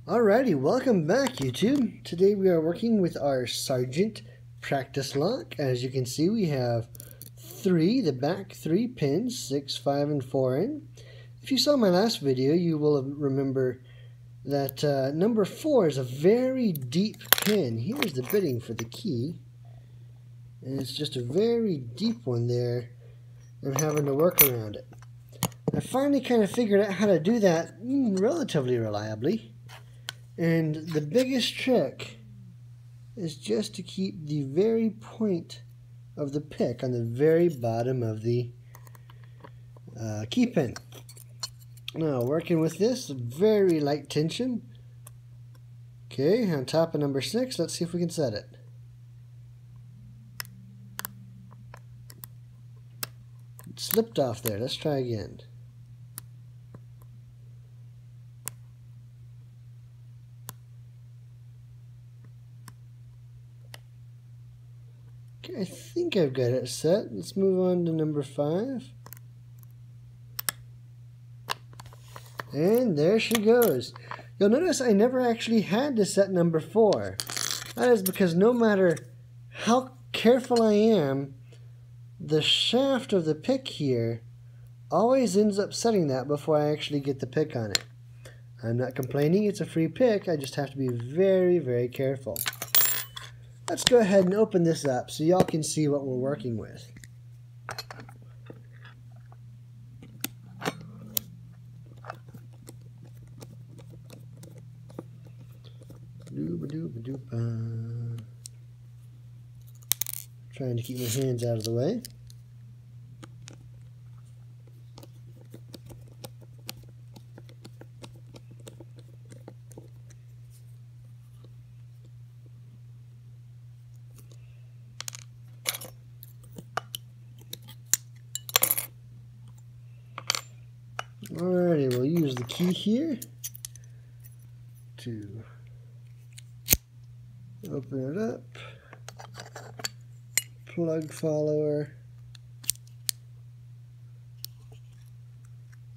Alrighty, welcome back YouTube. Today we are working with our Sargent practice lock. As you can see, we have the back three pins, 6, 5, and 4 in. If you saw my last video, you will remember that number 4 is a very deep pin. Here's the bitting for the key. And it's just a very deep one there. I'm having to work around it. I finally kind of figured out how to do that relatively reliably. And the biggest trick is just to keep the very point of the pick on the very bottom of the key pin. Now, working with this, very light tension. Okay, on top of number 6, let's see if we can set it. It slipped off there. Let's try again. I think I've got it set. Let's move on to number 5. And there she goes. You'll notice I never actually had to set number 4. That is because no matter how careful I am, the shaft of the pick here always ends up setting that before I actually get the pick on it. I'm not complaining, it's a free pick, I just have to be very, very careful. Let's go ahead and open this up so y'all can see what we're working with. Trying to keep my hands out of the way. Alrighty, we'll use the key here to open it up. Plug follower.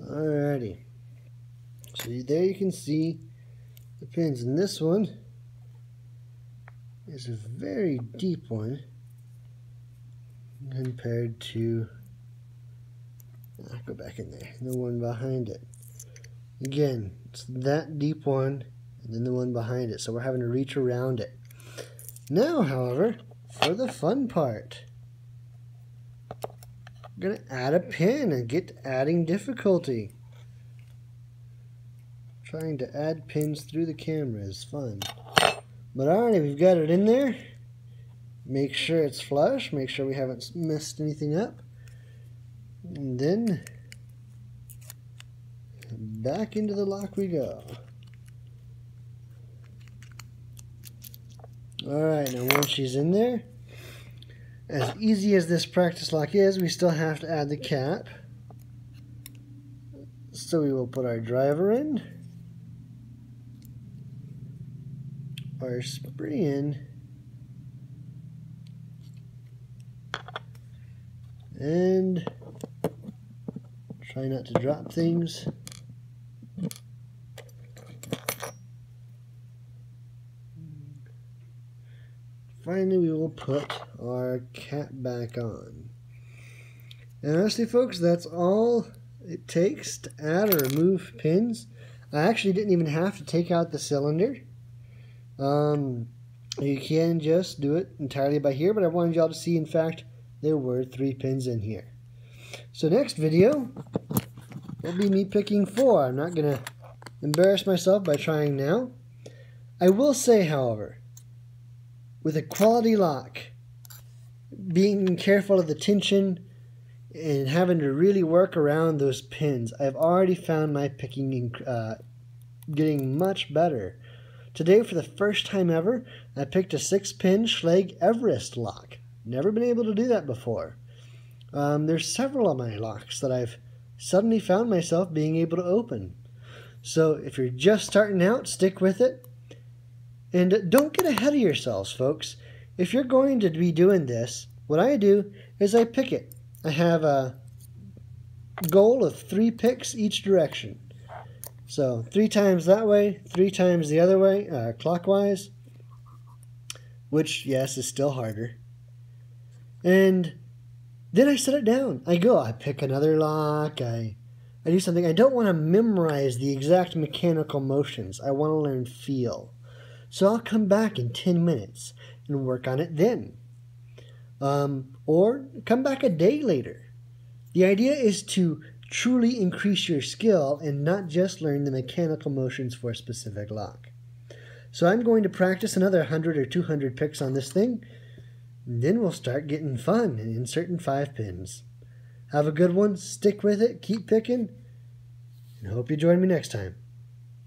Alrighty. So there you can see the pins, and this one is a very deep one compared to, I'll go back in there, the one behind it. Again, it's that deep one and then the one behind it, so we're having to reach around it. Now, however, for the fun part, I'm going to add a pin and get adding difficulty. Trying to add pins through the camera is fun. But alright, we've got it in there. Make sure it's flush, make sure we haven't messed anything up. And then back into the lock we go. Alright, now once she's in there, as easy as this practice lock is, we still have to add the cap. So we will put our driver in, our spring in, and try not to drop things. Finally, we will put our cap back on. And honestly, folks, that's all it takes to add or remove pins. I actually didn't even have to take out the cylinder. You can just do it entirely by here, but I wanted y'all to see, in fact, there were 3 pins in here. So next video will be me picking 4. I'm not going to embarrass myself by trying now. I will say, however, with a quality lock, being careful of the tension and having to really work around those pins, I've already found my picking getting much better. Today, for the first time ever, I picked a 6-pin Schlage Everest lock. Never been able to do that before. There's several of my locks that I've suddenly found myself being able to open. So if you're just starting out, stick with it. And don't get ahead of yourselves, folks. If you're going to be doing this, what I do is I pick it. I have a goal of 3 picks each direction. So 3 times that way, 3 times the other way, clockwise, which, yes, is still harder. And then I set it down. I pick another lock, I do something. I don't want to memorize the exact mechanical motions. I want to learn feel. So I'll come back in 10 minutes and work on it then. Or come back a day later. The idea is to truly increase your skill and not just learn the mechanical motions for a specific lock. So I'm going to practice another 100 or 200 picks on this thing, and then we'll start getting fun and inserting 5 pins. Have a good one, stick with it, keep picking, and hope you join me next time.